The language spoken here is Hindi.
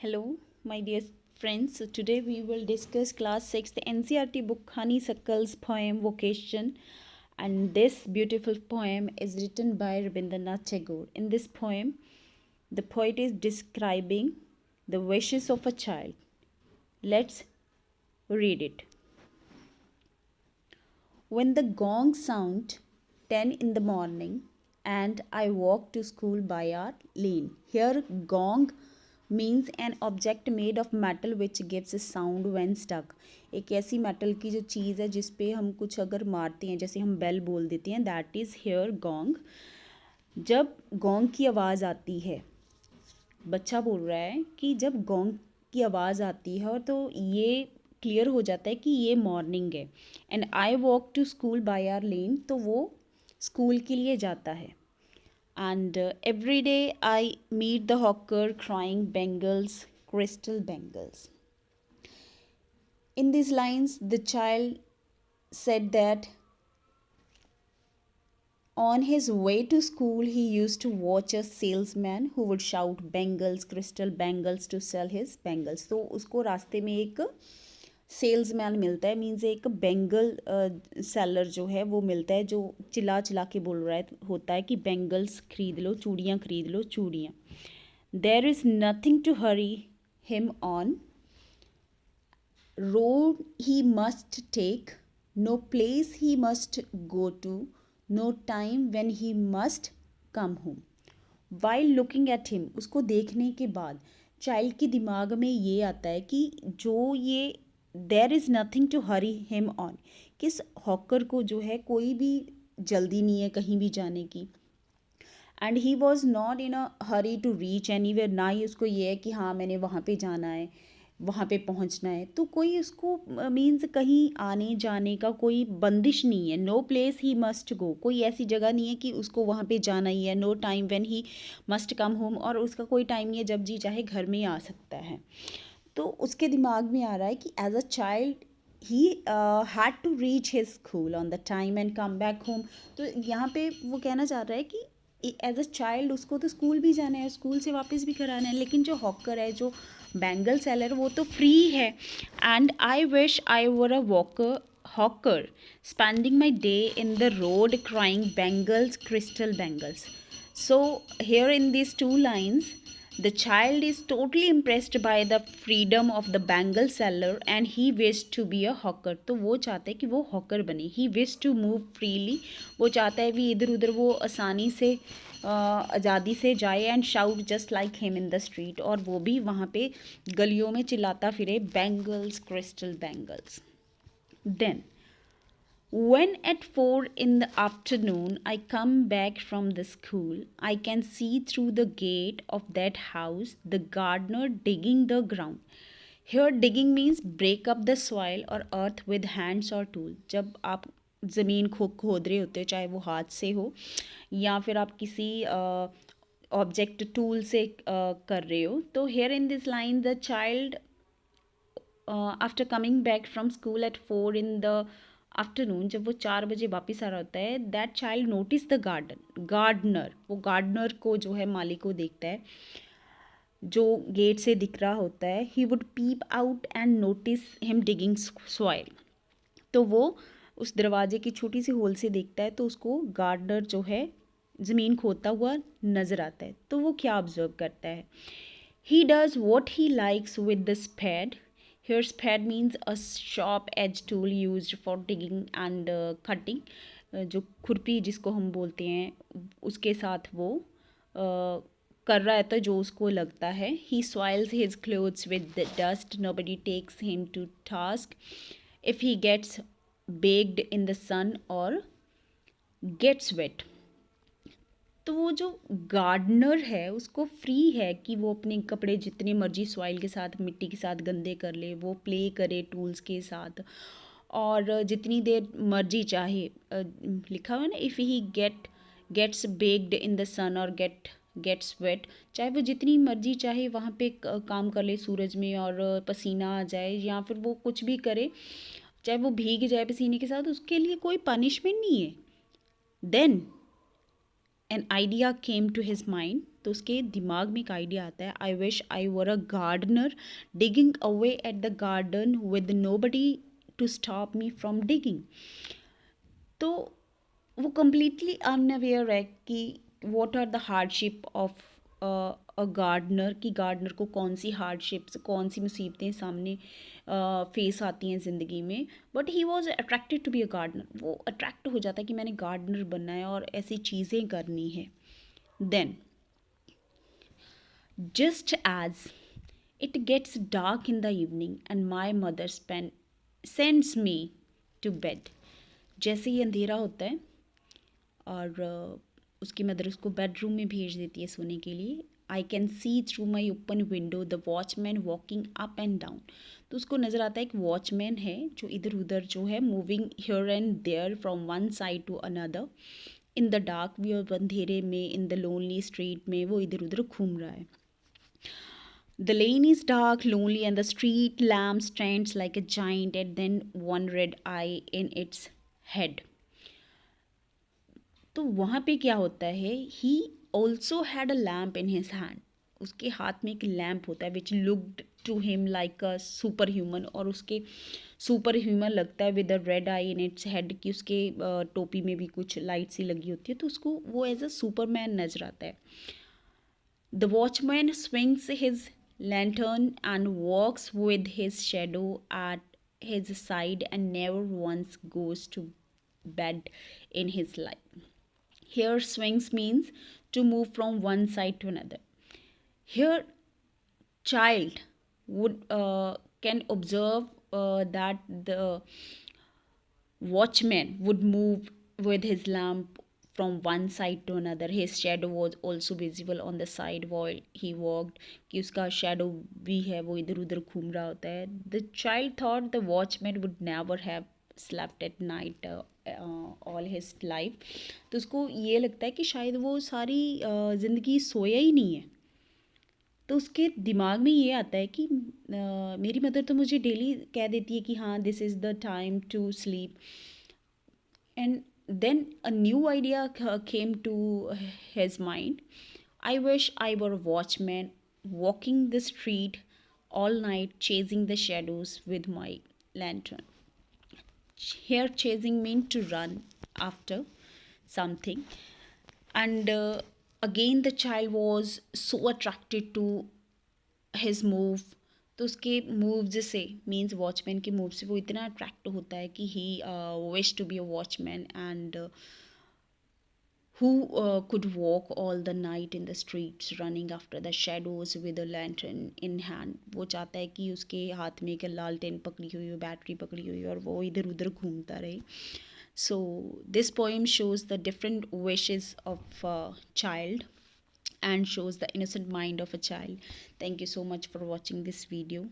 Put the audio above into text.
Hello, my dear friends. So today we will discuss class 6 the NCERT book Honeysuckle's poem Vocation, and this beautiful poem is written by Rabindranath Tagore. In this poem, the poet is describing the wishes of a child. Let's read it. When the gong sound 10 in the morning and I walk to school by our lane. Here gong means an object made of metal which gives a sound when stuck. एक ऐसी मेटल की जो चीज़ है जिस पे हम कुछ अगर मारते हैं, जैसे हम बेल बोल देते हैं, दैट इज़ हेयर गोंग. जब गोंग की आवाज़ आती है, बच्चा बोल रहा है कि जब गोंग की आवाज़ आती है तो ये क्लियर हो जाता है कि ये मॉर्निंग है. And I walk to school by our lane, तो वो स्कूल के लिए जाता है. And every day I meet the hawker crying bangles, crystal bangles. In these lines, the child said that on his way to school, he used to watch a salesman who would shout bangles, crystal bangles to sell his bangles. तो उसको रास्ते में एक सेल्समैन मिलता है, मीन्स एक बेंगल सेलर जो है वो मिलता है, जो चिल्ला चिल्ला के बोल रहा है होता है कि बेंगल्स खरीद लो, चूड़ियाँ खरीद लो, चूड़ियाँ. There is nothing to hurry him on, road he must take, no place he must go to, no time when he must come home. While looking at him, उसको देखने के बाद चाइल्ड के दिमाग में ये आता है कि जो ये there is nothing to hurry him on, किस हॉकर को जो है कोई भी जल्दी नहीं है कहीं भी जाने की. And he was not in a hurry to reach anywhere, ना ही उसको ये है कि हाँ मैंने वहाँ पे जाना है, वहाँ पे पहुँचना है. तो कोई उसको मीन्स कहीं आने जाने का कोई बंदिश नहीं है. No place he must go, कोई ऐसी जगह नहीं है कि उसको वहाँ पे जाना ही है. No time when he must come home, और उसका कोई टाइम नहीं है जब जी चाहे घर में ही आ सकता है. तो उसके दिमाग में आ रहा है कि as a child he had to reach his school on the time and come back home. तो यहाँ पे वो कहना चाह रहा है कि एज अ चाइल्ड उसको तो स्कूल भी जाना है, स्कूल से वापस भी घर आना है, लेकिन जो हॉकर है, जो बैंगल सेलर, वो तो फ्री है. And I wish I were a walker hawker spending my day in the road crying bangles, crystal bangles. So here in these two lines, the child is totally impressed by the freedom of the bangle seller and he wished to be a hawker. तो वो चाहता है कि वो हॉकर बने. He wished to move freely, वो चाहता है भी इधर उधर वो आसानी से आज़ादी से जाए. And shout just like him in the street, और वो भी वहाँ पे गलियों में चिल्लाता फिरे bangles, crystal bangles. Then when at 4 in the afternoon I come back from the school, I can see through the gate of that house the gardener digging the ground. Here digging means break up the soil or earth with hands or tool. जब आप ज़मीन खोद रहे होते हो, चाहे वो हाथ से हो या फिर आप किसी ऑब्जेक्ट टूल से कर रहे हो. तो here in this line the child after coming back from school at 4 in the afternoon, जब वो 4 बजे वापस आ रहा होता है, that child notice the gardener, वो गार्डनर को जो है माली को देखता है जो गेट से दिख रहा होता है. He would peep out and notice him digging soil. तो वो उस दरवाजे की छोटी सी होल से देखता है, तो उसको गार्डनर जो है ज़मीन खोदता हुआ नज़र आता है. तो वो क्या ऑब्जर्व करता है? He does what he likes with the spade. Here spade means a sharp edge tool used for digging and cutting. जो खुरपी जिसको हम बोलते हैं उसके साथ वो कर रहा है, तो जो उसको लगता है. He soils his clothes with the dust. Nobody takes him to task if he gets baked in the sun or gets wet. तो वो जो गार्डनर है उसको फ्री है कि वो अपने कपड़े जितने मर्जी सॉइल के साथ, मिट्टी के साथ गंदे कर ले, वो प्ले करे टूल्स के साथ, और जितनी देर मर्जी चाहे. लिखा हुआ ना, if he gets baked in the sun और गेट्स वेट, चाहे वो जितनी मर्जी चाहे वहाँ पे काम कर ले सूरज में और पसीना आ जाए, या फिर वो कुछ भी करे, चाहे वो भीग जाए पसीने के साथ, उसके लिए कोई पनिशमेंट नहीं है. Then an idea came to his mind, तो उसके दिमाग में एक आइडिया आता है, I wish I were a gardener digging away at the garden with nobody to stop me from digging. तो वो कम्प्लीटली अनअवेयर है कि what are the hardship of a gardener, कि गार्डनर को कौन सी हार्डशिप्स, कौन सी मुसीबतें सामने फेस आती हैं ज़िंदगी में। But he was attracted to be a gardener, वो अट्रैक्ट हो जाता है कि मैंने गार्डनर बनना है और ऐसी चीज़ें करनी है। Then just as it gets dark in the evening and my mother sends me to bed, जैसे ही अंधेरा होता है और उसकी मदर उसको बेडरूम में भेज देती है सोने के लिए। I can see through my open window the watchman walking up and down, तो उसको नज़र आता है एक वॉचमैन है जो इधर उधर जो है moving here and there from one side to another in the dark we, और अंधेरे में इन द लोनली स्ट्रीट में वो इधर उधर घूम रहा है। The lane is dark, lonely, and the street lamp stands like a giant and then one red eye in its head. तो वहाँ पे क्या होता है, he also had a lamp in his hand, उसके हाथ में एक लैम्प होता है which looked to him like a super human, और उसके सुपर ह्यूमन लगता है with a red eye in its head, कि उसके टोपी में भी कुछ लाइट सी लगी होती है, तो उसको वो एज अ सुपरमैन नजर आता है। The watchman swings his lantern and walks with his shadow at his side and never once goes to bed in his life. Here, swings means to move from one side to another. Here, child would can observe that the watchman would move with his lamp from one side to another. His shadow was also visible on the side while he walked, कि उसका shadow भी है वो इधर उधर घूम रहा होता है. The child thought the watchman would never have slept at night all his life. तो उसको ये लगता है कि शायद वो सारी ज़िंदगी सोया ही नहीं है. तो उसके दिमाग में ये आता है कि मेरी मदर तो मुझे डेली कह देती है कि हाँ this is the time to sleep. And then a new idea came to his mind. I wish I were a watchman walking the street all night, chasing the shadows with my lantern. Here, chasing means to run after something. And again, the child was so attracted to his move. तो उसके मूव्स से मीन्स वॉचमैन के मूव से वो इतना अट्रैक्ट होता है कि he wish to be a watchman and who could walk all the night in the streets running after the shadows with a lantern in hand. वो चाहता है कि उसके हाथ में एक लालटेन पकड़ी हुई हो, बैटरी पकड़ी हुई हो और वो इधर उधर घूमता रहे. So this poem shows the different wishes of a child and shows the innocent mind of a child. Thank you so much for watching this video.